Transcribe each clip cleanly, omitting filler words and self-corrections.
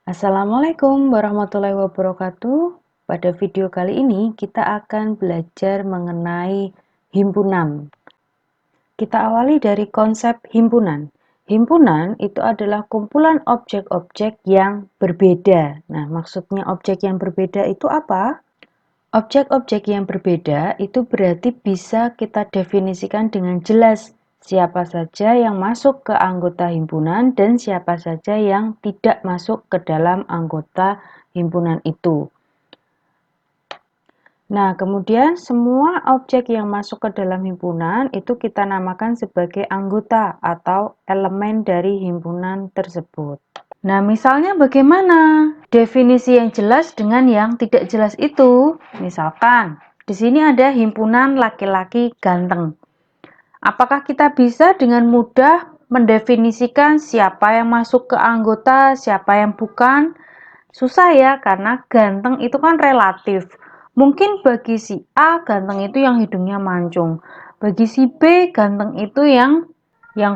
Assalamualaikum warahmatullahi wabarakatuh. Pada video kali ini kita akan belajar mengenai himpunan. Kita awali dari konsep himpunan. Himpunan itu adalah kumpulan objek-objek yang berbeda. Nah, maksudnya objek yang berbeda itu apa? Objek-objek yang berbeda itu berarti bisa kita definisikan dengan jelas siapa saja yang masuk ke anggota himpunan dan siapa saja yang tidak masuk ke dalam anggota himpunan itu. Nah, kemudian semua objek yang masuk ke dalam himpunan itu kita namakan sebagai anggota atau elemen dari himpunan tersebut. Nah, misalnya bagaimana definisi yang jelas dengan yang tidak jelas itu? Misalkan, di sini ada himpunan laki-laki ganteng. Apakah kita bisa dengan mudah mendefinisikan siapa yang masuk ke anggota, siapa yang bukan? Susah ya, karena ganteng itu kan relatif. Mungkin bagi si A, ganteng itu yang hidungnya mancung. Bagi si B, ganteng itu yang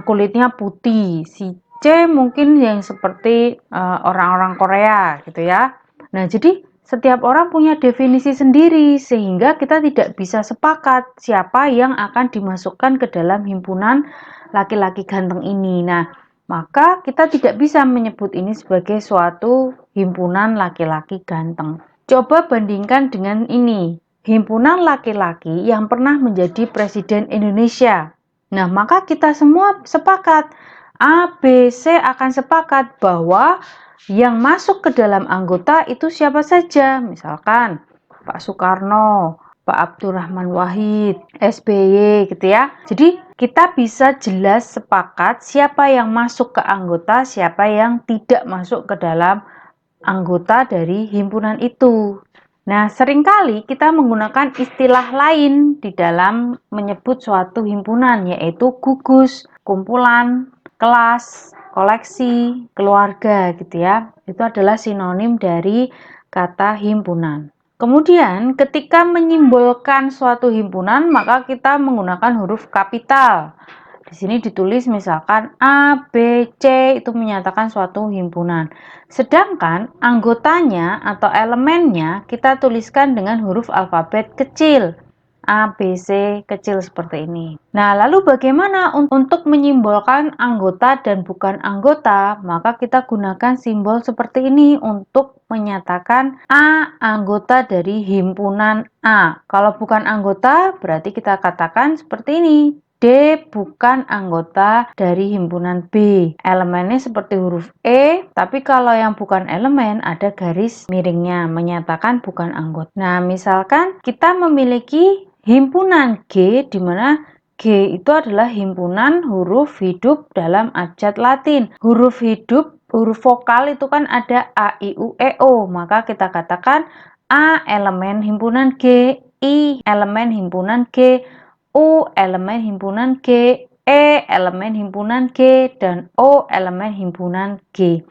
kulitnya putih. Si C mungkin yang seperti orang-orang Korea gitu ya. Nah, jadi setiap orang punya definisi sendiri sehingga kita tidak bisa sepakat siapa yang akan dimasukkan ke dalam himpunan laki-laki ganteng ini. Nah, maka kita tidak bisa menyebut ini sebagai suatu himpunan laki-laki ganteng. Coba bandingkan dengan ini, himpunan laki-laki yang pernah menjadi presiden Indonesia. Nah, maka kita semua sepakat, A, B, C akan sepakat bahwa yang masuk ke dalam anggota itu siapa saja. Misalkan Pak Soekarno, Pak Abdurrahman Wahid, SBY gitu ya. Jadi kita bisa jelas sepakat siapa yang masuk ke anggota, siapa yang tidak masuk ke dalam anggota dari himpunan itu. Nah, seringkali kita menggunakan istilah lain di dalam menyebut suatu himpunan, yaitu gugus, kumpulan, kelas, koleksi, keluarga gitu ya. Itu adalah sinonim dari kata himpunan. Kemudian, ketika menyimbolkan suatu himpunan, maka kita menggunakan huruf kapital. Di sini ditulis misalkan A, B, C itu menyatakan suatu himpunan. Sedangkan anggotanya atau elemennya kita tuliskan dengan huruf alfabet kecil. A, B, C kecil seperti ini. Nah, lalu bagaimana untuk menyimbolkan anggota dan bukan anggota? Maka kita gunakan simbol seperti ini untuk menyatakan A anggota dari himpunan A. Kalau bukan anggota, berarti kita katakan seperti ini. D bukan anggota dari himpunan B. Elemennya seperti huruf E, tapi kalau yang bukan elemen ada garis miringnya menyatakan bukan anggota. Nah, misalkan kita memiliki himpunan G di mana G itu adalah himpunan huruf hidup dalam abjad Latin. Huruf hidup, huruf vokal itu kan ada A, I, U, E, O. Maka kita katakan A elemen himpunan G, I elemen himpunan G, U elemen himpunan G, E elemen himpunan G, dan O elemen himpunan G.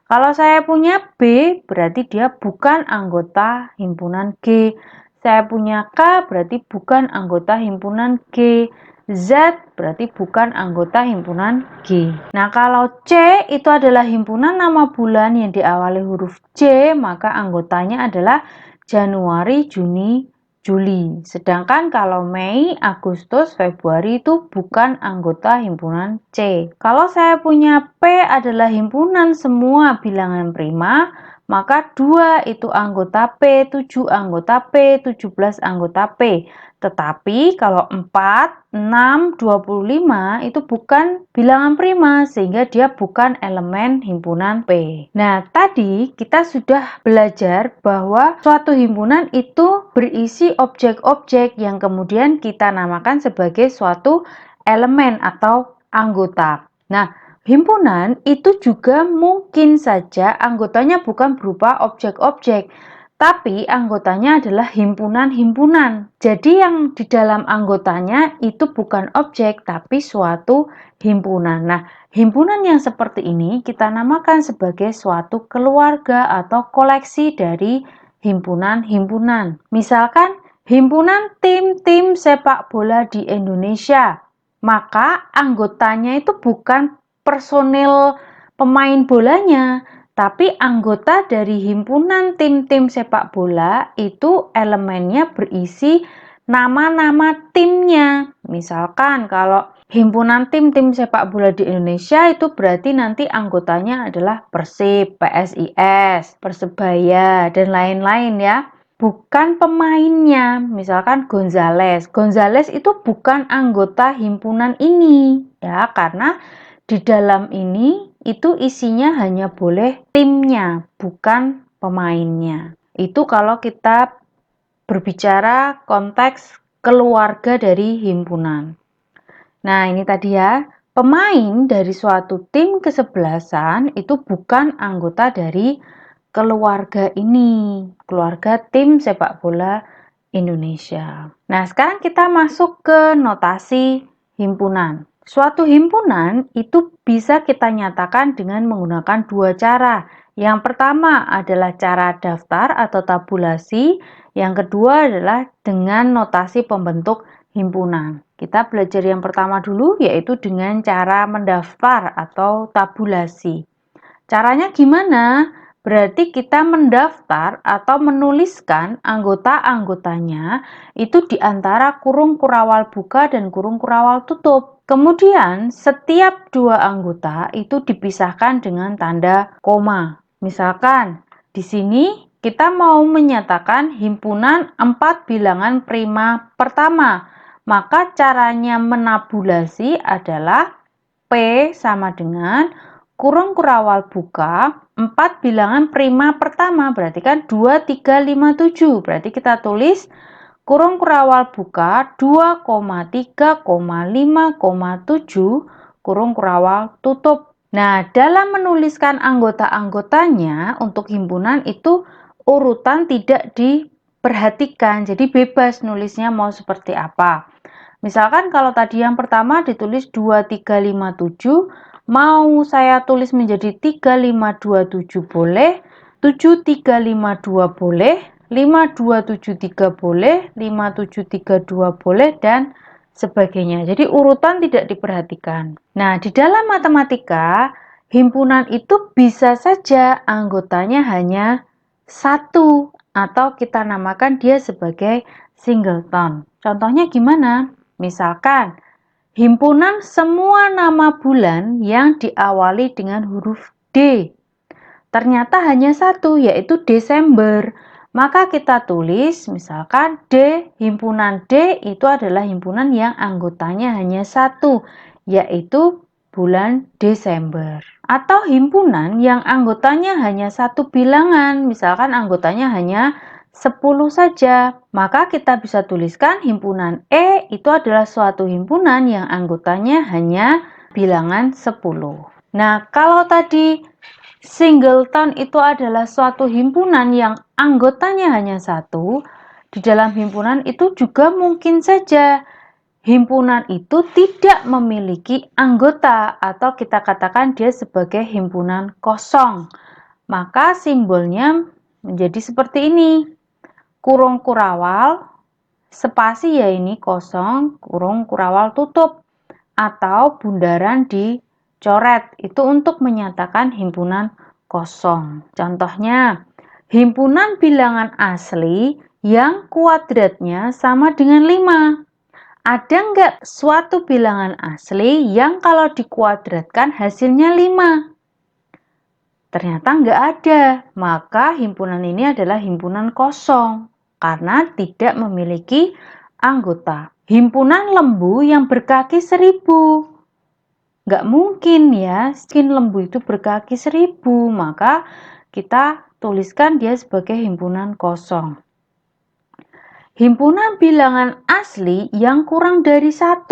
Kalau saya punya B, berarti dia bukan anggota himpunan G. Saya punya K, berarti bukan anggota himpunan G. Z berarti bukan anggota himpunan G. Nah, kalau C itu adalah himpunan nama bulan yang diawali huruf J, maka anggotanya adalah Januari, Juni, Juli. Sedangkan kalau Mei, Agustus, Februari itu bukan anggota himpunan C. Kalau saya punya P adalah himpunan semua bilangan prima, maka 2 itu anggota P, 7 anggota P, 17 anggota P. Tetapi kalau 4, 6, 25 itu bukan bilangan prima sehingga dia bukan elemen himpunan P. Nah, tadi kita sudah belajar bahwa suatu himpunan itu berisi objek-objek yang kemudian kita namakan sebagai suatu elemen atau anggota. Nah, himpunan itu juga mungkin saja anggotanya bukan berupa objek-objek, tapi anggotanya adalah himpunan-himpunan. Jadi yang di dalam anggotanya itu bukan objek, tapi suatu himpunan. Nah, himpunan yang seperti ini kita namakan sebagai suatu keluarga atau koleksi dari himpunan-himpunan. Misalkan, himpunan tim-tim sepak bola di Indonesia. Maka anggotanya itu bukan personil pemain bolanya, Tapi anggota dari himpunan tim-tim sepak bola itu elemennya berisi nama-nama timnya. Misalkan kalau himpunan tim-tim sepak bola di Indonesia itu berarti nanti anggotanya adalah Persib, PSIS, Persebaya, dan lain-lain ya. Bukan pemainnya, misalkan Gonzales. Gonzales itu bukan anggota himpunan ini ya, karena di dalam ini itu isinya hanya boleh timnya, bukan pemainnya. Itu kalau kita berbicara konteks keluarga dari himpunan. Nah, ini tadi ya, pemain dari suatu tim kesebelasan itu bukan anggota dari keluarga ini, keluarga tim sepak bola Indonesia. Nah, sekarang kita masuk ke notasi himpunan. Suatu himpunan itu bisa kita nyatakan dengan menggunakan dua cara. Yang pertama adalah cara daftar atau tabulasi, yang kedua adalah dengan notasi pembentuk himpunan. Kita belajar yang pertama dulu, yaitu dengan cara mendaftar atau tabulasi. Caranya gimana? Berarti kita mendaftar atau menuliskan anggota-anggotanya itu di antara kurung kurawal buka dan kurung kurawal tutup. Kemudian setiap dua anggota itu dipisahkan dengan tanda koma. Misalkan di sini kita mau menyatakan himpunan 4 bilangan prima pertama. Maka caranya menabulasi adalah P sama dengan kurung kurawal buka 4 bilangan prima pertama, berarti kan 2, 3, 5, 7. Berarti kita tulis kurung kurawal buka 2, 3, 5, 7 kurung kurawal tutup. Nah, dalam menuliskan anggota-anggotanya untuk himpunan itu urutan tidak diperhatikan, jadi bebas nulisnya mau seperti apa. Misalkan kalau tadi yang pertama ditulis 2, 3, 5, 7, mau saya tulis menjadi 3, 5, 2, 7 boleh, 7, 3, 5, 2 boleh, 5, 2, 7, 3 boleh, 5, 7, 3, 2 boleh, dan sebagainya. Jadi urutan tidak diperhatikan. Nah, di dalam matematika, himpunan itu bisa saja anggotanya hanya satu, atau kita namakan dia sebagai singleton. Contohnya gimana? Misalkan, himpunan semua nama bulan yang diawali dengan huruf D. Ternyata hanya satu, yaitu Desember. Maka kita tulis, misalkan D, himpunan D itu adalah himpunan yang anggotanya hanya satu, yaitu bulan Desember. Atau himpunan yang anggotanya hanya satu bilangan, misalkan anggotanya hanya 10 saja, maka kita bisa tuliskan himpunan E itu adalah suatu himpunan yang anggotanya hanya bilangan 10. Nah, kalau tadi singleton itu adalah suatu himpunan yang anggotanya hanya satu, di dalam himpunan itu juga mungkin saja himpunan itu tidak memiliki anggota, atau kita katakan dia sebagai himpunan kosong. Maka simbolnya menjadi seperti ini. Kurung kurawal, spasi ya ini kosong, kurung kurawal tutup, atau bundaran dicoret. Itu untuk menyatakan himpunan kosong. Contohnya, himpunan bilangan asli yang kuadratnya sama dengan 5. Ada nggak suatu bilangan asli yang kalau dikuadratkan hasilnya 5? Ternyata nggak ada, maka himpunan ini adalah himpunan kosong karena tidak memiliki anggota. Himpunan lembu yang berkaki 1000. Nggak mungkin ya, skin lembu itu berkaki 1000, maka kita tuliskan dia sebagai himpunan kosong. Himpunan bilangan asli yang kurang dari 1.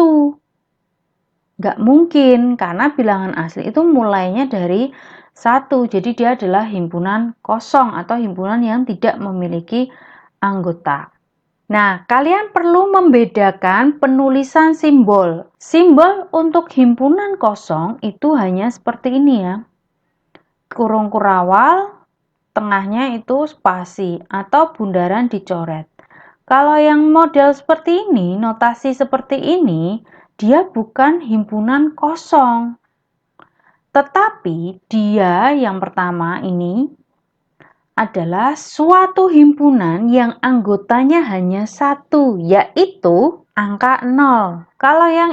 Nggak mungkin, karena bilangan asli itu mulainya dari 1, jadi dia adalah himpunan kosong atau himpunan yang tidak memiliki anggota. Nah, kalian perlu membedakan penulisan simbol. Simbol untuk himpunan kosong itu hanya seperti ini ya. Kurung kurawal, tengahnya itu spasi atau bundaran dicoret. Kalau yang model seperti ini, notasi seperti ini, dia bukan himpunan kosong. Tetapi dia yang pertama ini adalah suatu himpunan yang anggotanya hanya satu, yaitu angka 0. Kalau yang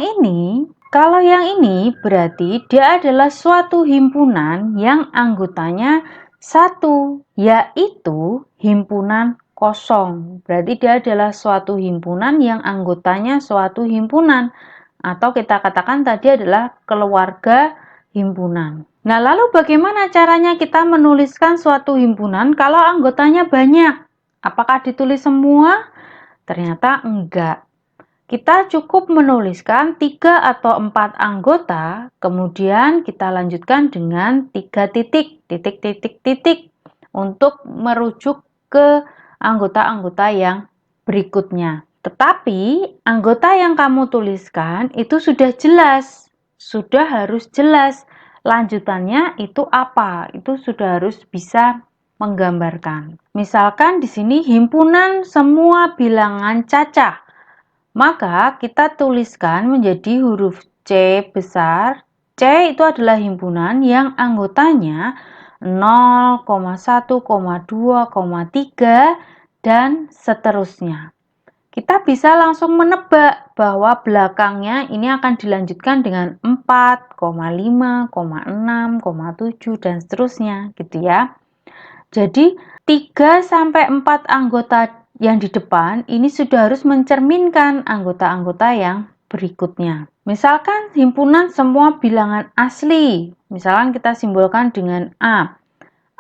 ini berarti dia adalah suatu himpunan yang anggotanya satu, yaitu himpunan kosong. Berarti dia adalah suatu himpunan yang anggotanya suatu himpunan. Atau kita katakan tadi adalah keluarga himpunan. Nah, lalu bagaimana caranya kita menuliskan suatu himpunan kalau anggotanya banyak? Apakah ditulis semua? Ternyata enggak. Kita cukup menuliskan 3 atau 4 anggota, kemudian kita lanjutkan dengan 3 titik, titik, untuk merujuk ke anggota-anggota yang berikutnya. Tetapi anggota yang kamu tuliskan itu sudah jelas, sudah harus jelas. Lanjutannya itu apa? Itu sudah harus bisa menggambarkan. Misalkan di sini himpunan semua bilangan cacah. Maka kita tuliskan menjadi huruf C besar. C itu adalah himpunan yang anggotanya 0, 1, 2, 3 dan seterusnya. Kita bisa langsung menebak bahwa belakangnya ini akan dilanjutkan dengan 4, 5, 6, 7 dan seterusnya gitu ya. Jadi 3 sampai 4 anggota yang di depan ini sudah harus mencerminkan anggota-anggota yang berikutnya. Misalkan himpunan semua bilangan asli. Misalkan kita simbolkan dengan A.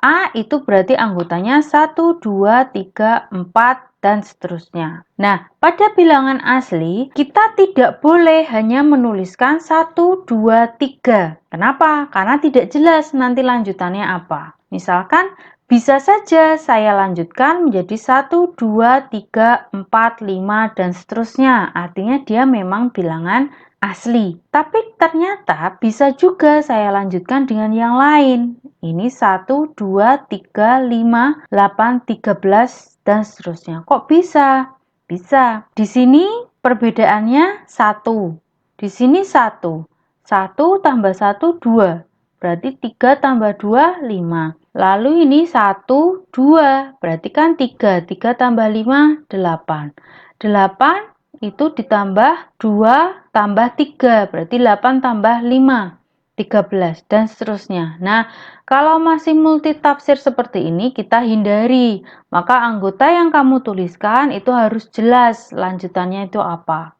A itu berarti anggotanya 1, 2, 3, 4 dan seterusnya. Nah, pada bilangan asli, kita tidak boleh hanya menuliskan 1, 2, 3. Kenapa? Karena tidak jelas nanti lanjutannya apa. Misalkan, bisa saja saya lanjutkan menjadi 1, 2, 3, 4, 5, dan seterusnya. Artinya dia memang bilangan asli. Tapi ternyata bisa juga saya lanjutkan dengan yang lain. Ini 1, 2, 3, 5, 8, 13, dan seterusnya. Kok bisa? Bisa. Di sini perbedaannya 1. Di sini 1. 1 tambah 1, 2. Berarti 3 tambah 2, 5. Lalu ini 1, 2. Berarti kan 3. 3 tambah 5, 8. 8 itu ditambah 2 tambah 3. Berarti 8 tambah 5. 13 dan seterusnya. Nah, kalau masih multitafsir seperti ini kita hindari. Maka anggota yang kamu tuliskan itu harus jelas lanjutannya itu apa.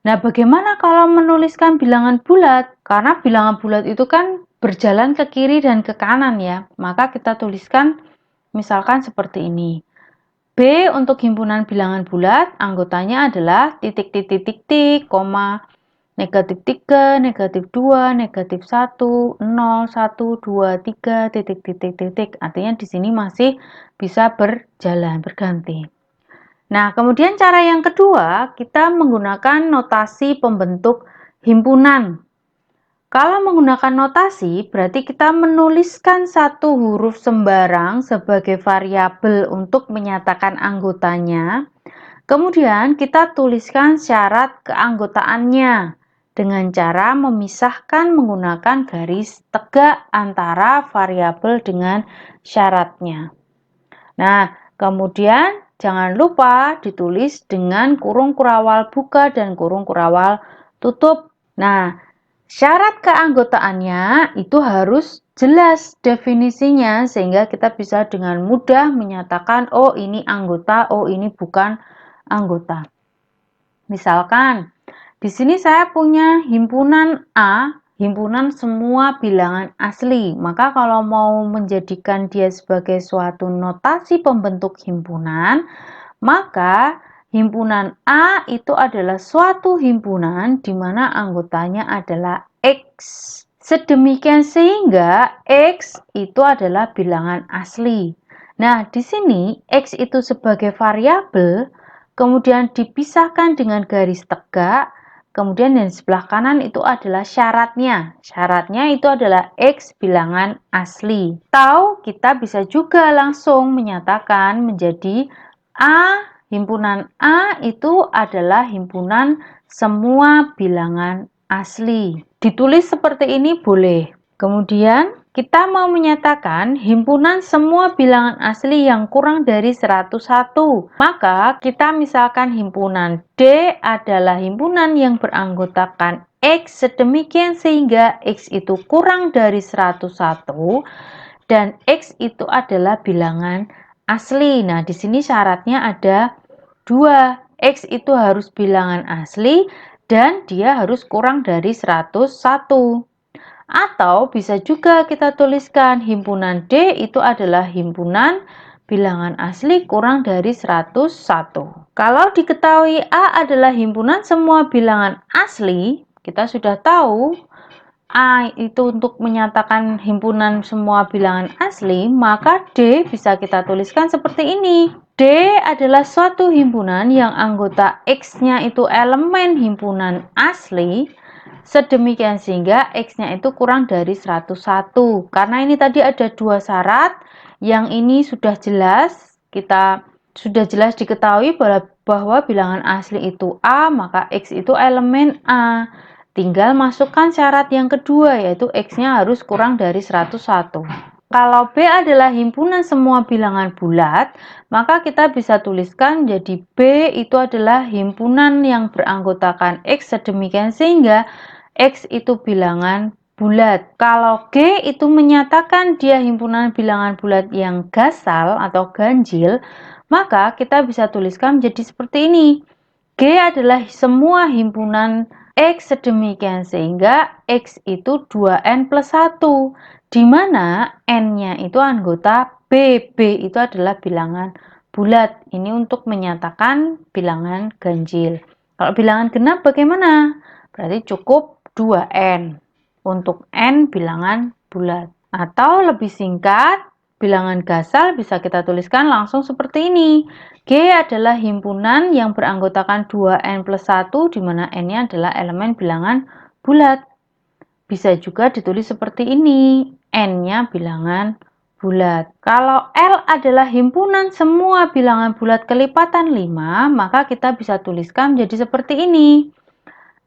Nah, bagaimana kalau menuliskan bilangan bulat? Karena bilangan bulat itu kan berjalan ke kiri dan ke kanan ya. Maka kita tuliskan misalkan seperti ini. B untuk himpunan bilangan bulat, anggotanya adalah titik, koma, negatif 3, negatif 2, negatif 1, 0, 1, 2, 3, titik. Artinya di sini masih bisa berjalan, berganti. Nah, kemudian cara yang kedua, kita menggunakan notasi pembentuk himpunan. Kalau menggunakan notasi, berarti kita menuliskan satu huruf sembarang sebagai variabel untuk menyatakan anggotanya. Kemudian kita tuliskan syarat keanggotaannya dengan cara memisahkan menggunakan garis tegak antara variabel dengan syaratnya. Nah, kemudian jangan lupa ditulis dengan kurung kurawal buka dan kurung kurawal tutup. Nah, syarat keanggotaannya itu harus jelas definisinya sehingga kita bisa dengan mudah menyatakan oh ini anggota, oh ini bukan anggota. Misalkan di sini saya punya himpunan A, himpunan semua bilangan asli. Maka kalau mau menjadikan dia sebagai suatu notasi pembentuk himpunan, maka himpunan A itu adalah suatu himpunan di mana anggotanya adalah X. Sedemikian sehingga X itu adalah bilangan asli. Nah, di sini X itu sebagai variabel, kemudian dipisahkan dengan garis tegak, kemudian di sebelah kanan itu adalah syaratnya. Syaratnya itu adalah X bilangan asli. Atau kita bisa juga langsung menyatakan menjadi A, himpunan A itu adalah himpunan semua bilangan asli. Ditulis seperti ini boleh. Kemudian, kita mau menyatakan himpunan semua bilangan asli yang kurang dari 101. Maka, kita misalkan himpunan D adalah himpunan yang beranggotakan X sedemikian sehingga X itu kurang dari 101 dan X itu adalah bilangan asli. Nah, di sini syaratnya ada 2. X itu harus bilangan asli dan dia harus kurang dari 101. Atau bisa juga kita tuliskan himpunan D itu adalah himpunan bilangan asli kurang dari 101. Kalau diketahui A adalah himpunan semua bilangan asli, kita sudah tahu A itu untuk menyatakan himpunan semua bilangan asli, maka D bisa kita tuliskan seperti ini. D adalah suatu himpunan yang anggota X-nya itu elemen himpunan asli, sedemikian sehingga X-nya itu kurang dari 101. Karena ini tadi ada 2 syarat, yang ini sudah jelas, kita sudah jelas diketahui bahwa bilangan asli itu A, maka X itu elemen A. Tinggal masukkan syarat yang kedua, yaitu X-nya harus kurang dari 101. Kalau B adalah himpunan semua bilangan bulat, maka kita bisa tuliskan jadi B itu adalah himpunan yang beranggotakan X sedemikian sehingga X itu bilangan bulat. Kalau G itu menyatakan dia himpunan bilangan bulat yang gasal atau ganjil, maka kita bisa tuliskan menjadi seperti ini. G adalah semua himpunan X sedemikian sehingga X itu 2N plus 1, di mana N-nya itu anggota B. B itu adalah bilangan bulat. Ini untuk menyatakan bilangan ganjil. Kalau bilangan genap bagaimana? Berarti cukup 2N untuk N bilangan bulat. Atau lebih singkat, bilangan gasal bisa kita tuliskan langsung seperti ini. G adalah himpunan yang beranggotakan 2N plus 1 di mana N-nya adalah elemen bilangan bulat. Bisa juga ditulis seperti ini, N-nya bilangan bulat. Kalau L adalah himpunan semua bilangan bulat kelipatan 5, maka kita bisa tuliskan menjadi seperti ini.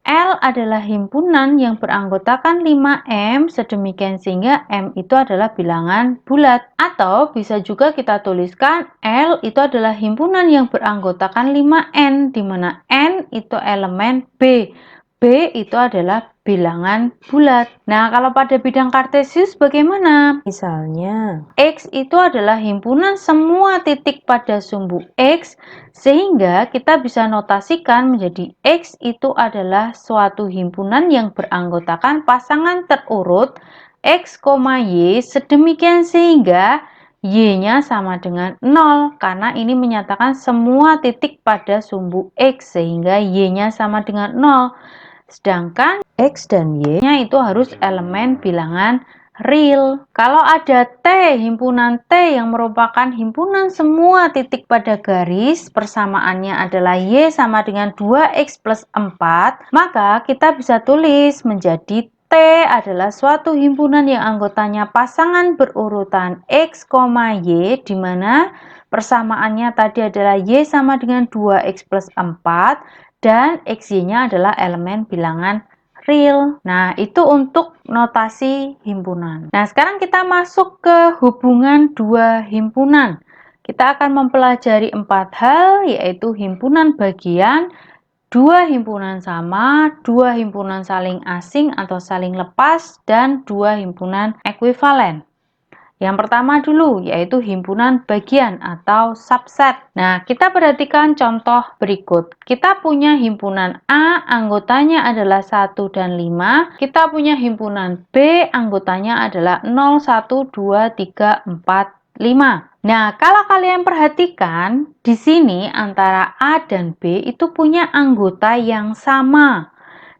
L adalah himpunan yang beranggotakan 5M sedemikian sehingga M itu adalah bilangan bulat. Atau bisa juga kita tuliskan L itu adalah himpunan yang beranggotakan 5N di mana N itu elemen B. B itu adalah bilangan bulat. Nah, kalau pada bidang kartesius bagaimana? Misalnya, X itu adalah himpunan semua titik pada sumbu X, sehingga kita bisa notasikan menjadi X itu adalah suatu himpunan yang beranggotakan pasangan terurut X, Y sedemikian sehingga Y-nya sama dengan 0 karena ini menyatakan semua titik pada sumbu X sehingga Y-nya sama dengan 0. Sedangkan X dan Y-nya itu harus elemen bilangan real. Kalau ada T, himpunan T yang merupakan himpunan semua titik pada garis, persamaannya adalah Y sama dengan 2X plus 4, maka kita bisa tulis menjadi T adalah suatu himpunan yang anggotanya pasangan berurutan X, Y, di mana persamaannya tadi adalah Y sama dengan 2X plus 4, dan XY-nya adalah elemen bilangan real. Nah, itu untuk notasi himpunan. Nah, sekarang kita masuk ke hubungan dua himpunan. Kita akan mempelajari 4 hal, yaitu himpunan bagian, dua himpunan sama, dua himpunan saling asing atau saling lepas, dan dua himpunan ekuivalen. Yang pertama dulu, yaitu himpunan bagian atau subset. Nah, kita perhatikan contoh berikut. Kita punya himpunan A, anggotanya adalah 1 dan 5. Kita punya himpunan B, anggotanya adalah 0, 1, 2, 3, 4, 5. Nah, kalau kalian perhatikan, di sini antara A dan B itu punya anggota yang sama.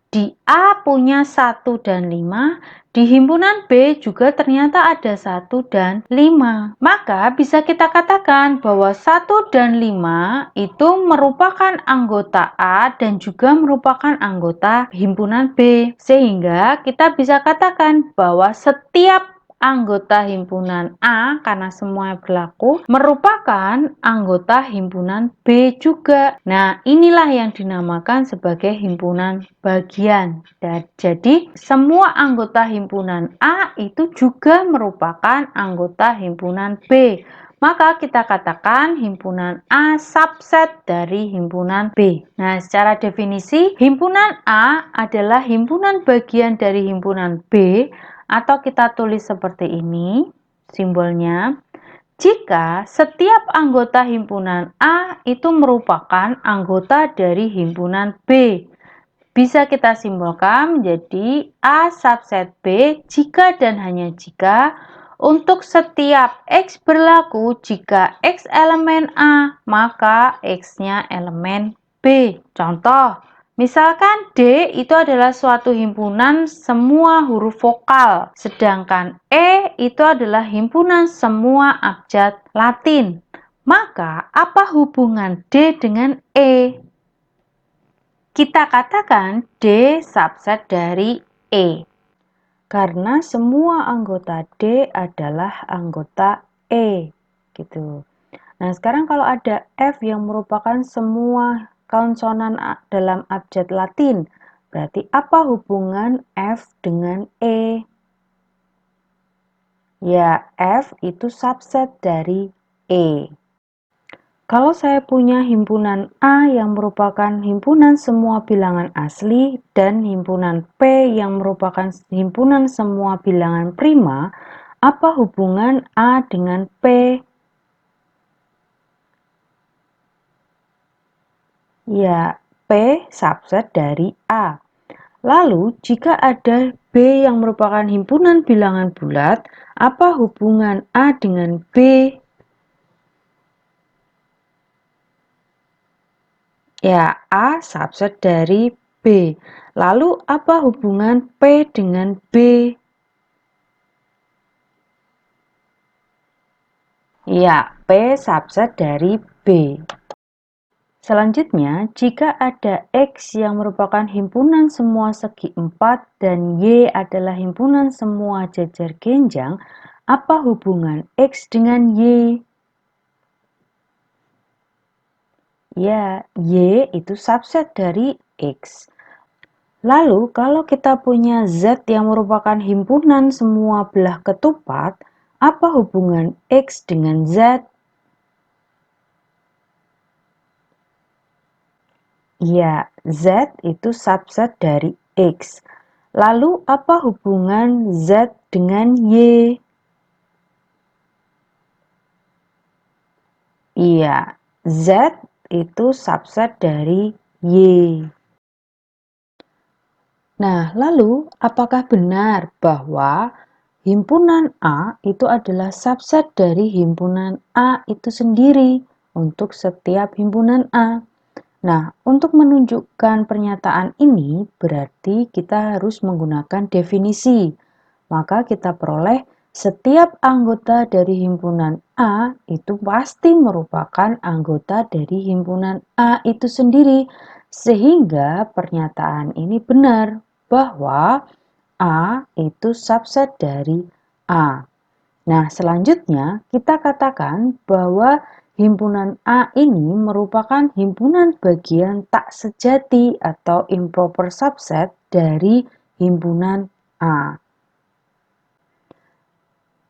Di A punya 1 dan 5, di himpunan B juga ternyata ada 1 dan 5. Maka bisa kita katakan bahwa 1 dan 5 itu merupakan anggota A dan juga merupakan anggota himpunan B. Sehingga kita bisa katakan bahwa setiap anggota himpunan A, karena semua berlaku, merupakan anggota himpunan B juga. Nah, inilah yang dinamakan sebagai himpunan bagian. Dan jadi, semua anggota himpunan A itu juga merupakan anggota himpunan B. Maka kita katakan himpunan A subset dari himpunan B. Nah, secara definisi, himpunan A adalah himpunan bagian dari himpunan B, atau kita tulis seperti ini simbolnya. Jika setiap anggota himpunan A itu merupakan anggota dari himpunan B. Bisa kita simbolkan menjadi A subset B jika dan hanya jika untuk setiap X berlaku jika X elemen A, maka X-nya elemen B. Contoh, misalkan D itu adalah suatu himpunan semua huruf vokal, sedangkan E itu adalah himpunan semua abjad Latin. Maka, apa hubungan D dengan E? Kita katakan D subset dari E, karena semua anggota D adalah anggota E, gitu. Nah, sekarang kalau ada F yang merupakan semua konsonan dalam abjad Latin, berarti apa hubungan F dengan E? Ya, F itu subset dari E. Kalau saya punya himpunan A yang merupakan himpunan semua bilangan asli dan himpunan P yang merupakan himpunan semua bilangan prima, apa hubungan A dengan P? Ya, P subset dari A. Lalu, jika ada B yang merupakan himpunan bilangan bulat, apa hubungan A dengan B? Ya, A subset dari B. Lalu apa hubungan P dengan B? Ya, P subset dari B. Selanjutnya, jika ada X yang merupakan himpunan semua segi 4 dan Y adalah himpunan semua jajar genjang, apa hubungan X dengan Y? Ya, Y itu subset dari X. Lalu, kalau kita punya Z yang merupakan himpunan semua belah ketupat, apa hubungan X dengan Z? Ya, Z itu subset dari X. Lalu, apa hubungan Z dengan Y? Iya, Z itu subset dari Y. Nah, lalu apakah benar bahwa himpunan A itu adalah subset dari himpunan A itu sendiri untuk setiap himpunan A? Nah, untuk menunjukkan pernyataan ini berarti kita harus menggunakan definisi. Maka kita peroleh setiap anggota dari himpunan A itu pasti merupakan anggota dari himpunan A itu sendiri. Sehingga pernyataan ini benar bahwa A itu subset dari A. Nah, selanjutnya kita katakan bahwa himpunan A ini merupakan himpunan bagian tak sejati atau improper subset dari himpunan A.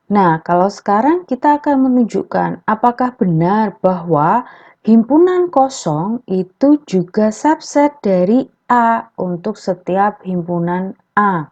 Nah, kalau sekarang kita akan menunjukkan apakah benar bahwa himpunan kosong itu juga subset dari A untuk setiap himpunan A.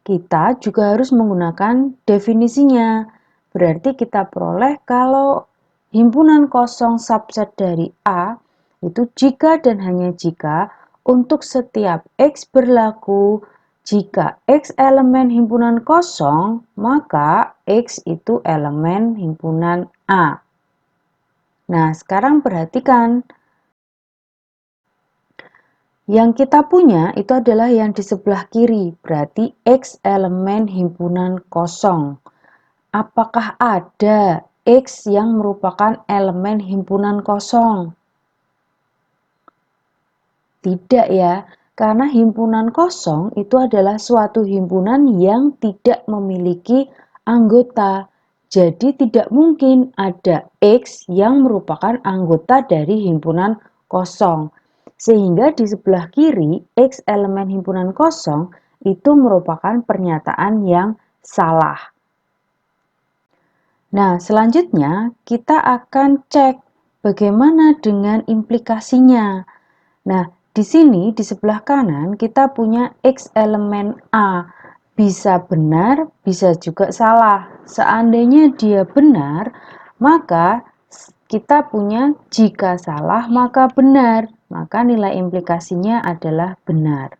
Kita juga harus menggunakan definisinya. Berarti kita peroleh kalau himpunan kosong subset dari A itu jika dan hanya jika untuk setiap X berlaku jika X elemen himpunan kosong, maka X itu elemen himpunan A. Nah, sekarang perhatikan. Yang kita punya itu adalah yang di sebelah kiri, berarti X elemen himpunan kosong. Apakah ada X yang merupakan elemen himpunan kosong? Tidak ya, karena himpunan kosong itu adalah suatu himpunan yang tidak memiliki anggota. Jadi tidak mungkin ada X yang merupakan anggota dari himpunan kosong. Sehingga di sebelah kiri, X elemen himpunan kosong itu merupakan pernyataan yang salah. Nah, selanjutnya kita akan cek bagaimana dengan implikasinya. Nah, di sini di sebelah kanan kita punya X elemen A. Bisa benar, bisa juga salah. Seandainya dia benar, maka kita punya jika salah maka benar. Maka nilai implikasinya adalah benar.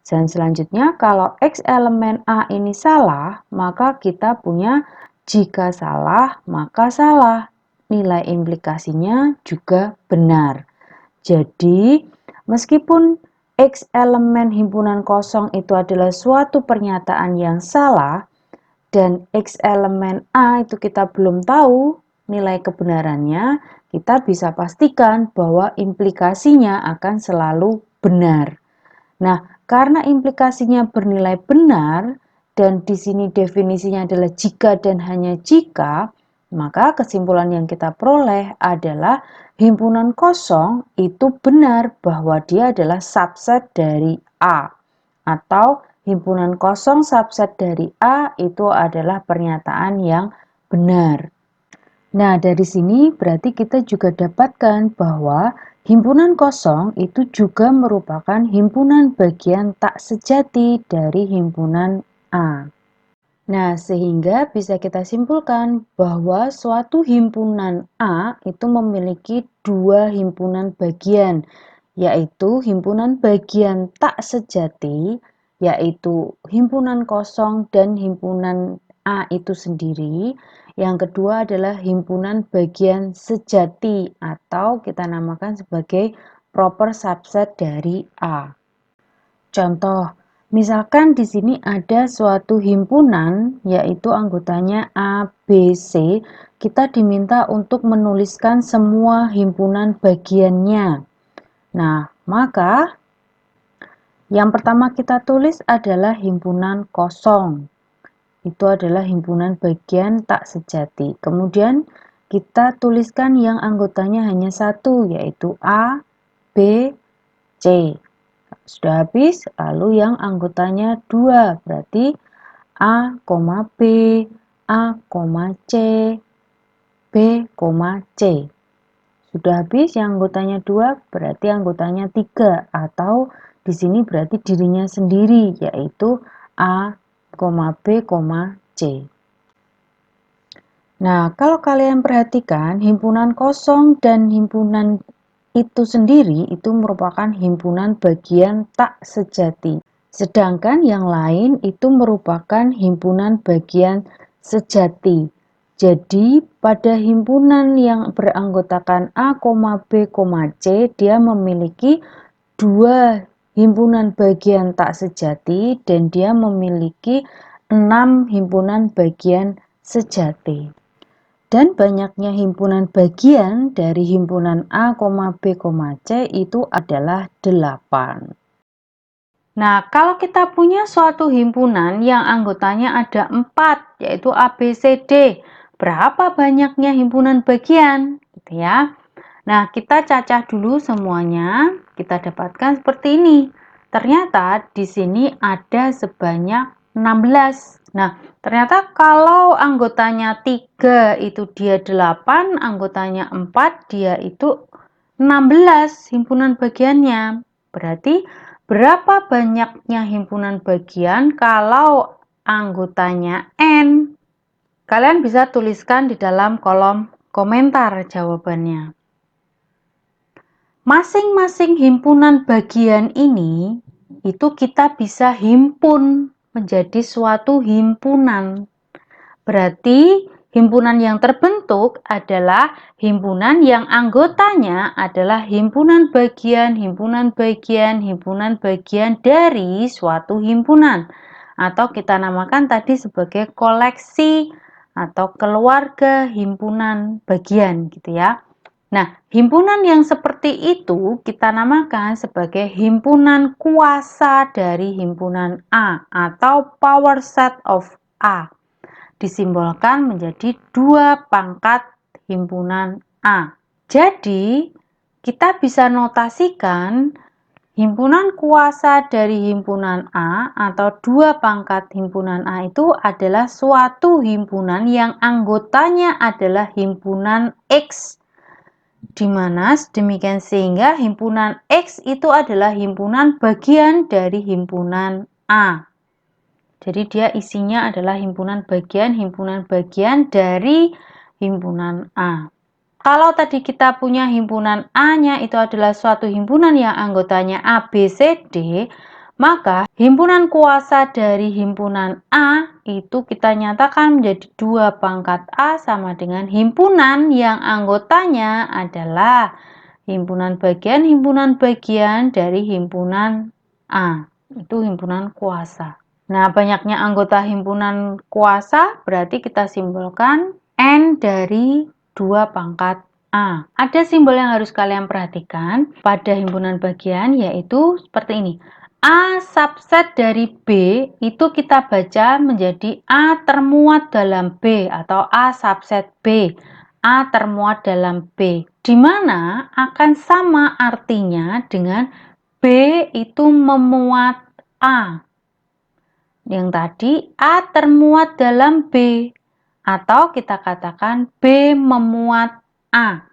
Dan selanjutnya kalau X elemen A ini salah, maka kita punya jika salah maka salah. Nilai implikasinya juga benar. Jadi, meskipun X elemen himpunan kosong itu adalah suatu pernyataan yang salah, dan X elemen A itu kita belum tahu nilai kebenarannya, kita bisa pastikan bahwa implikasinya akan selalu benar. Nah, karena implikasinya bernilai benar, dan di sini definisinya adalah jika dan hanya jika, maka kesimpulan yang kita peroleh adalah himpunan kosong itu benar bahwa dia adalah subset dari A. Atau himpunan kosong subset dari A itu adalah pernyataan yang benar. Nah, dari sini berarti kita juga dapatkan bahwa himpunan kosong itu juga merupakan himpunan bagian tak sejati dari himpunan A. Nah, sehingga bisa kita simpulkan bahwa suatu himpunan A itu memiliki dua himpunan bagian, yaitu himpunan bagian tak sejati, yaitu himpunan kosong dan himpunan A itu sendiri. Yang kedua adalah himpunan bagian sejati atau kita namakan sebagai proper subset dari A. Contoh, misalkan di sini ada suatu himpunan yaitu anggotanya A, B, C, kita diminta untuk menuliskan semua himpunan bagiannya. Nah, maka yang pertama kita tulis adalah himpunan kosong. Itu adalah himpunan bagian tak sejati. Kemudian kita tuliskan yang anggotanya hanya satu, yaitu A, B, C. Sudah habis, lalu yang anggotanya 2, berarti A, B, A, C, B, C. Sudah habis yang anggotanya 2, berarti anggotanya 3, atau di sini berarti dirinya sendiri, yaitu A, B, C. Nah, kalau kalian perhatikan, himpunan kosong dan himpunan itu sendiri itu merupakan himpunan bagian tak sejati. Sedangkan yang lain itu merupakan himpunan bagian sejati. Jadi pada himpunan yang beranggotakan A, B, C, dia memiliki dua himpunan bagian tak sejati dan dia memiliki 6 himpunan bagian sejati. Dan banyaknya himpunan bagian dari himpunan A, B, C itu adalah 8. Nah, kalau kita punya suatu himpunan yang anggotanya ada 4, yaitu A, B, C, D, berapa banyaknya himpunan bagian? Gitu ya. Nah, kita cacah dulu semuanya, kita dapatkan seperti ini. Ternyata di sini ada sebanyak 16. Nah, ternyata kalau anggotanya 3 itu dia 8, anggotanya 4 dia itu 16 himpunan bagiannya. Berarti berapa banyaknya himpunan bagian kalau anggotanya N? Kalian bisa tuliskan di dalam kolom komentar jawabannya. Masing-masing himpunan bagian ini itu kita bisa himpun menjadi suatu himpunan. Berarti himpunan yang terbentuk adalah himpunan yang anggotanya adalah himpunan bagian, himpunan bagian, himpunan bagian dari suatu himpunan. Atau kita namakan tadi sebagai koleksi atau keluarga himpunan bagian gitu ya. Nah, himpunan yang seperti itu kita namakan sebagai himpunan kuasa dari himpunan A atau power set of A. disimbolkan menjadi 2 pangkat himpunan A. Jadi, kita bisa notasikan himpunan kuasa dari himpunan A atau 2 pangkat himpunan A itu adalah suatu himpunan yang anggotanya adalah himpunan X, di mana demikian sehingga himpunan X itu adalah himpunan bagian dari himpunan A. Jadi dia isinya adalah himpunan bagian dari himpunan A. Kalau tadi kita punya himpunan A-nya itu adalah suatu himpunan yang anggotanya A, B, C, D, maka himpunan kuasa dari himpunan A itu kita nyatakan menjadi 2 pangkat A sama dengan himpunan yang anggotanya adalah himpunan bagian dari himpunan A. Itu himpunan kuasa. Nah, banyaknya anggota himpunan kuasa berarti kita simbolkan N dari 2 pangkat A. Ada simbol yang harus kalian perhatikan pada himpunan bagian, yaitu seperti ini. A subset dari B itu kita baca menjadi A termuat dalam B atau A subset B. A termuat dalam B, di mana akan sama artinya dengan B itu memuat A. Yang tadi A termuat dalam B, atau kita katakan B memuat A.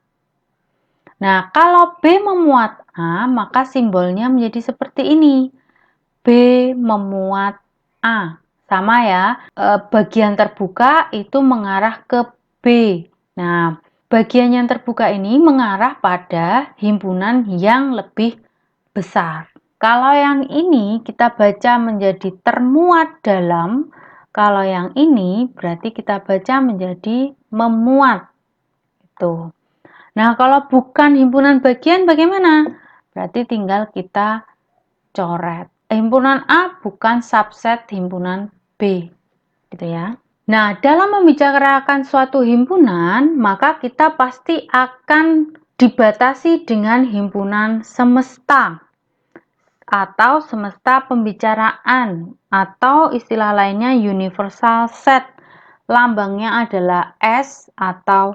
Nah, kalau B memuat A, maka simbolnya menjadi seperti ini. B memuat A. Sama ya, bagian terbuka itu mengarah ke B. Nah, bagian yang terbuka ini mengarah pada himpunan yang lebih besar. Kalau yang ini kita baca menjadi termuat dalam, kalau yang ini berarti kita baca menjadi memuat. Itu. Nah, kalau bukan himpunan bagian bagaimana? Berarti tinggal kita coret. Himpunan A bukan subset himpunan B. Gitu ya. Nah, dalam membicarakan suatu himpunan, maka kita pasti akan dibatasi dengan himpunan semesta atau semesta pembicaraan, atau istilah lainnya universal set. Lambangnya adalah S atau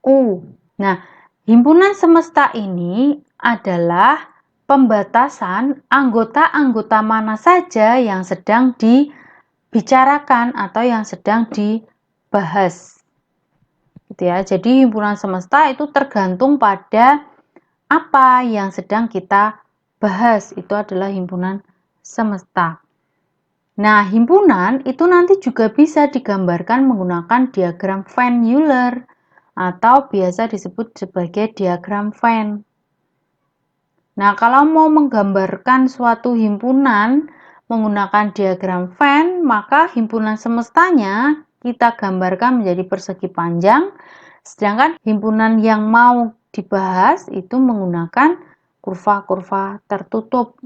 U. Nah, himpunan semesta ini adalah pembatasan anggota-anggota mana saja yang sedang dibicarakan atau yang sedang dibahas. Gitu ya. Jadi himpunan semesta itu tergantung pada apa yang sedang kita bahas, itu adalah himpunan semesta. Nah, himpunan itu nanti juga bisa digambarkan menggunakan diagram Venn-Euler atau biasa disebut sebagai diagram Venn. Nah, kalau mau menggambarkan suatu himpunan menggunakan diagram Venn, maka himpunan semestanya kita gambarkan menjadi persegi panjang, sedangkan himpunan yang mau dibahas itu menggunakan kurva-kurva tertutup.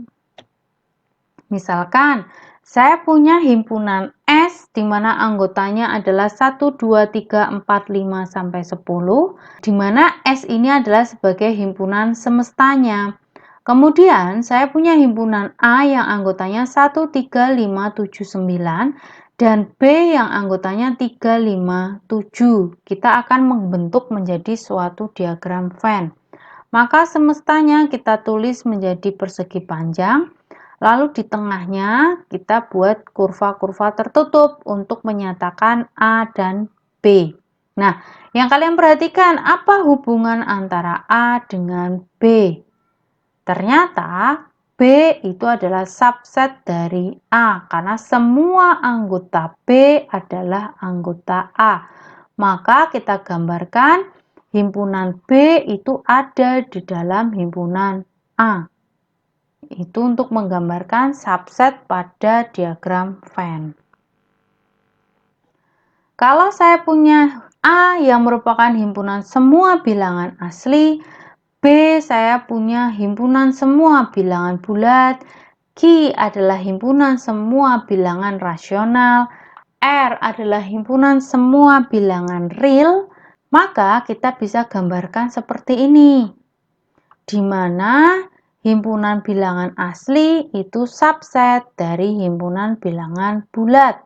Misalkan, saya punya himpunan S di mana anggotanya adalah 1, 2, 3, 4, 5, sampai 10, di mana S ini adalah sebagai himpunan semestanya. Kemudian, saya punya himpunan A yang anggotanya 1, 3, 5, 7, 9, dan B yang anggotanya 3, 5, 7. Kita akan membentuk menjadi suatu diagram Venn. Maka semestanya kita tulis menjadi persegi panjang, lalu di tengahnya kita buat kurva-kurva tertutup untuk menyatakan A dan B. Nah, yang kalian perhatikan, apa hubungan antara A dengan B? Ternyata B itu adalah subset dari A, karena semua anggota B adalah anggota A. Maka kita gambarkan himpunan B itu ada di dalam himpunan A. Itu untuk menggambarkan subset pada diagram Venn. Kalau saya punya A yang merupakan himpunan semua bilangan asli, B saya punya himpunan semua bilangan bulat, Q adalah himpunan semua bilangan rasional, R adalah himpunan semua bilangan real, maka kita bisa gambarkan seperti ini, di mana himpunan bilangan asli itu subset dari himpunan bilangan bulat.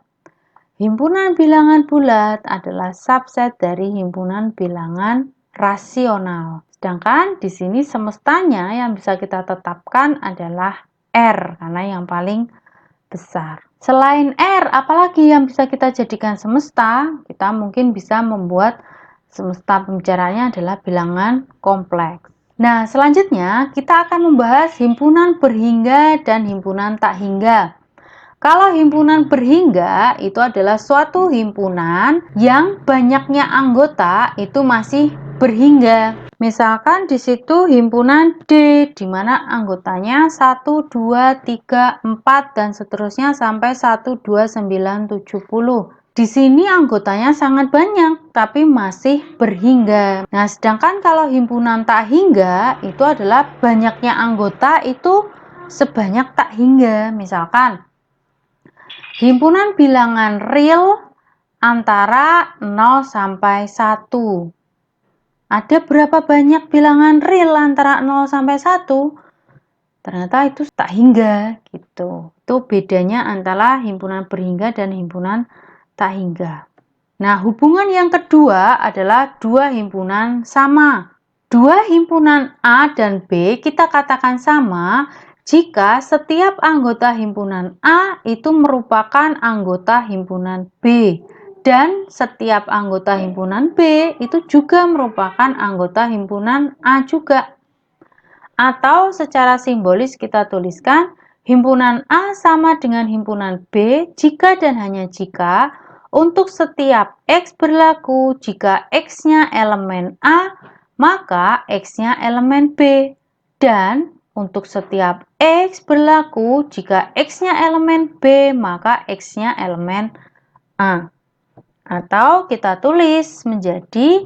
Himpunan bilangan bulat adalah subset dari himpunan bilangan rasional. Sedangkan di sini semestanya yang bisa kita tetapkan adalah R karena yang paling besar. Selain R, apalagi yang bisa kita jadikan semesta? Kita mungkin bisa membuat semesta pembicaraannya adalah bilangan kompleks. Nah, selanjutnya kita akan membahas himpunan berhingga dan himpunan tak hingga. Kalau himpunan berhingga itu adalah suatu himpunan yang banyaknya anggota itu masih berhingga. Misalkan di situ himpunan D di mana anggotanya 1, 2, 3, 4 dan seterusnya sampai 1, 2, 9, 70. Di sini anggotanya sangat banyak tapi masih berhingga. Nah, sedangkan kalau himpunan tak hingga itu adalah banyaknya anggota itu sebanyak tak hingga. Misalkan himpunan bilangan real antara 0 sampai 1. Ada berapa banyak bilangan real antara 0 sampai 1? Ternyata itu tak hingga gitu. Itu bedanya antara himpunan berhingga dan himpunan tak hingga. Nah, hubungan yang kedua adalah dua himpunan sama. Dua himpunan A dan B kita katakan sama jika setiap anggota himpunan A itu merupakan anggota himpunan B dan setiap anggota himpunan B itu juga merupakan anggota himpunan A juga. Atau secara simbolis kita tuliskan himpunan A sama dengan himpunan B jika dan hanya jika untuk setiap X berlaku jika X-nya elemen A, maka X-nya elemen B. Dan untuk setiap X berlaku jika X-nya elemen B, maka X-nya elemen A. Atau kita tulis menjadi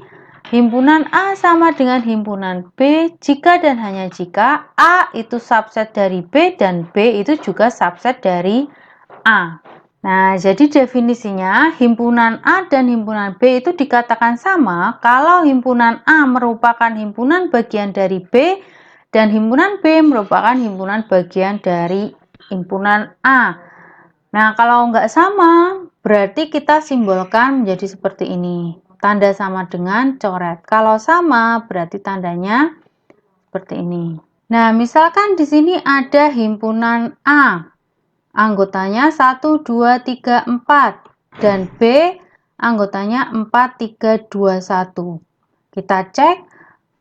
himpunan A sama dengan himpunan B jika dan hanya jika A itu subset dari B dan B itu juga subset dari A. Nah, jadi definisinya himpunan A dan himpunan B itu dikatakan sama kalau himpunan A merupakan himpunan bagian dari B dan himpunan B merupakan himpunan bagian dari himpunan A. Nah, kalau nggak sama, berarti kita simbolkan menjadi seperti ini. Tanda sama dengan coret. Kalau sama, berarti tandanya seperti ini. Nah, misalkan di sini ada himpunan A. Anggotanya 1, 2, 3, 4. Dan B, anggotanya 4, 3, 2, 1. Kita cek,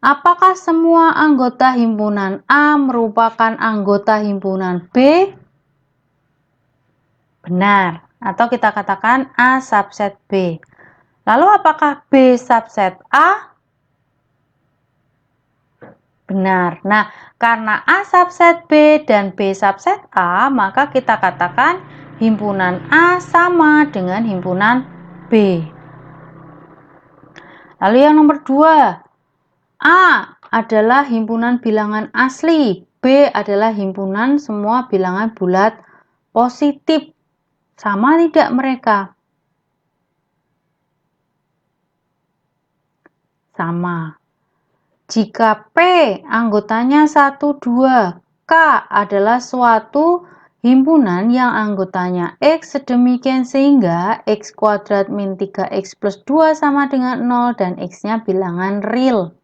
apakah semua anggota himpunan A merupakan anggota himpunan B? Benar. Atau kita katakan A subset B. Lalu apakah B subset A? Benar. Nah, karena A subset B dan B subset A, maka kita katakan himpunan A sama dengan himpunan B. Lalu yang nomor 2, A adalah himpunan bilangan asli, B adalah himpunan semua bilangan bulat positif. Sama tidak mereka? Sama. Jika P anggotanya 1, 2, K adalah suatu himpunan yang anggotanya X sedemikian sehingga X kuadrat min 3X plus 2 sama dengan 0 dan X-nya bilangan real.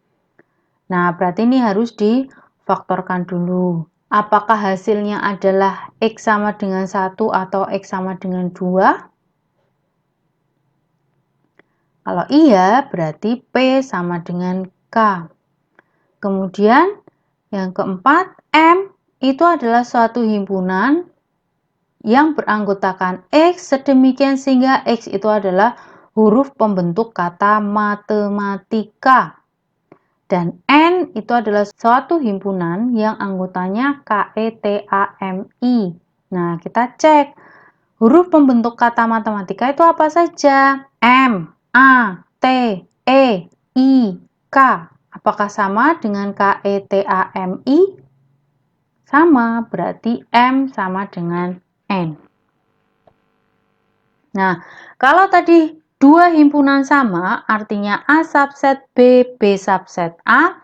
Nah, berarti ini harus difaktorkan dulu. Apakah hasilnya adalah X sama dengan 1 atau X sama dengan 2? Kalau iya, berarti P sama dengan K. Kemudian yang keempat, M itu adalah suatu himpunan yang beranggotakan X sedemikian sehingga X itu adalah huruf pembentuk kata matematika. Dan N itu adalah suatu himpunan yang anggotanya KETAMI. Nah, kita cek huruf pembentuk kata matematika itu apa saja? M, A, T, E, I, K. Apakah sama dengan KETAMI? Sama, berarti M sama dengan N. Nah, kalau tadi dua himpunan sama, artinya A subset B, B subset A.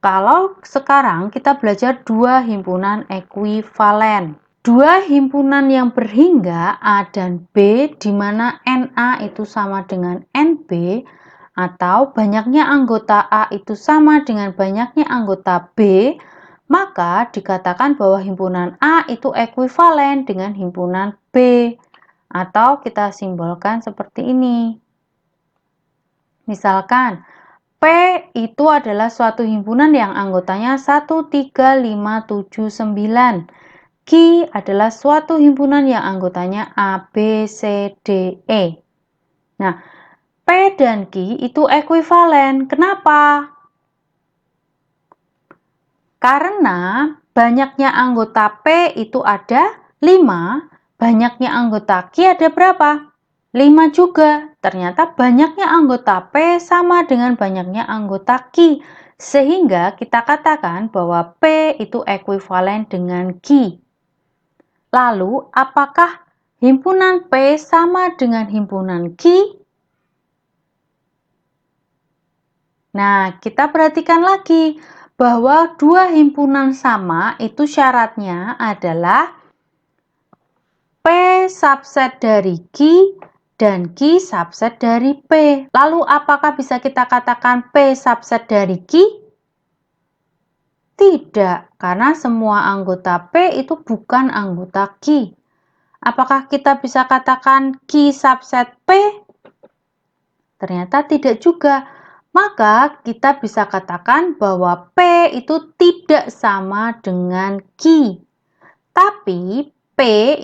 Kalau sekarang kita belajar dua himpunan ekuivalen. Dua himpunan yang berhingga A dan B di mana NA itu sama dengan NB atau banyaknya anggota A itu sama dengan banyaknya anggota B, maka dikatakan bahwa himpunan A itu ekuivalen dengan himpunan B atau kita simbolkan seperti ini. Misalkan P itu adalah suatu himpunan yang anggotanya 1, 3, 5, 7, 9. Q adalah suatu himpunan yang anggotanya A, B, C, D, E. Nah, P dan Q itu ekuivalen. Kenapa? Karena banyaknya anggota P itu ada 5, banyaknya anggota Q ada berapa? 5 juga. Ternyata banyaknya anggota P sama dengan banyaknya anggota Q. Sehingga kita katakan bahwa P itu ekuivalen dengan Q. Lalu, apakah himpunan P sama dengan himpunan Q? Nah, kita perhatikan lagi bahwa dua himpunan sama itu syaratnya adalah P subset dari Q dan Q subset dari P. Lalu apakah bisa kita katakan P subset dari Q? Tidak, karena semua anggota P itu bukan anggota Q. Apakah kita bisa katakan Q subset P? Ternyata tidak juga. Maka kita bisa katakan bahwa P itu tidak sama dengan Q. Tapi P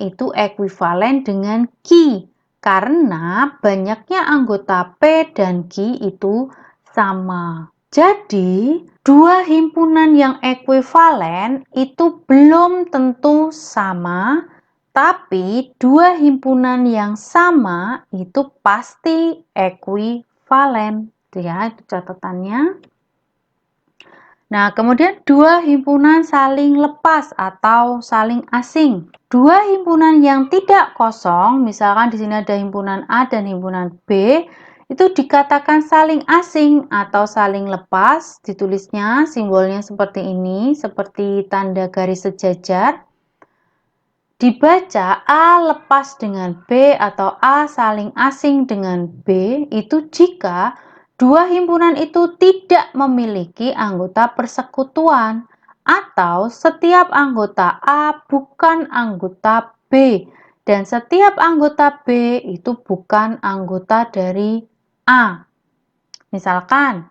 itu ekuivalen dengan Q karena banyaknya anggota P dan Q itu sama. Jadi, dua himpunan yang ekuivalen itu belum tentu sama, tapi dua himpunan yang sama itu pasti ekuivalen. Ya, itu catatannya. Nah, kemudian dua himpunan saling lepas atau saling asing. Dua himpunan yang tidak kosong, misalkan di sini ada himpunan A dan himpunan B, itu dikatakan saling asing atau saling lepas. Ditulisnya simbolnya seperti ini, seperti tanda garis sejajar. Dibaca A lepas dengan B atau A saling asing dengan B itu jika dua himpunan itu tidak memiliki anggota persekutuan atau setiap anggota A bukan anggota B dan setiap anggota B itu bukan anggota dari A. Misalkan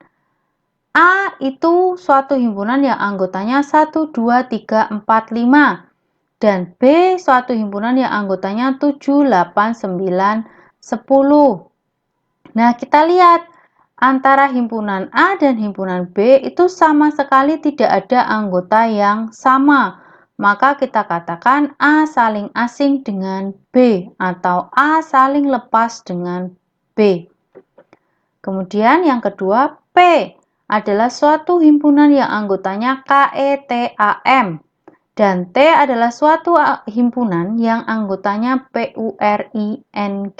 A itu suatu himpunan yang anggotanya 1, 2, 3, 4, 5. Dan B suatu himpunan yang anggotanya 7, 8, 9, 10. Nah, kita lihat antara himpunan A dan himpunan B itu sama sekali tidak ada anggota yang sama. Maka kita katakan A saling asing dengan B atau A saling lepas dengan B. Kemudian yang kedua, P adalah suatu himpunan yang anggotanya KETAM. Dan T adalah suatu himpunan yang anggotanya PURING.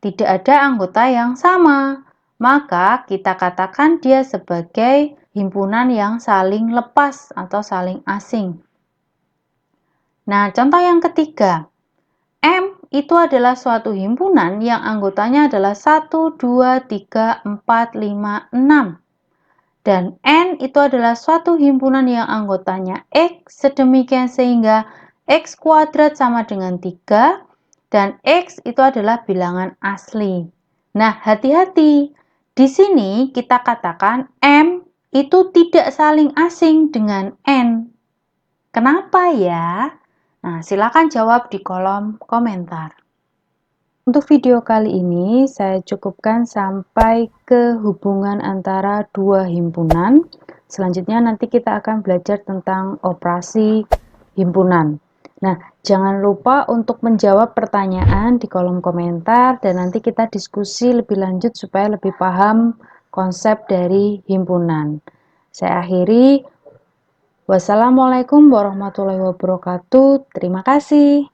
Tidak ada anggota yang sama, maka kita katakan dia sebagai himpunan yang saling lepas atau saling asing. Nah, contoh yang ketiga. M itu adalah suatu himpunan yang anggotanya adalah 1, 2, 3, 4, 5, 6. Dan N itu adalah suatu himpunan yang anggotanya X sedemikian sehingga X kuadrat sama dengan 3 dan X itu adalah bilangan asli. Nah, hati-hati. Di sini kita katakan M itu tidak saling asing dengan N. Kenapa ya? Nah, silakan jawab di kolom komentar. Untuk video kali ini saya cukupkan sampai ke hubungan antara dua himpunan. Selanjutnya nanti kita akan belajar tentang operasi himpunan. Nah, jangan lupa untuk menjawab pertanyaan di kolom komentar dan nanti kita diskusi lebih lanjut supaya lebih paham konsep dari himpunan. Saya akhiri. Wassalamualaikum warahmatullahi wabarakatuh. Terima kasih.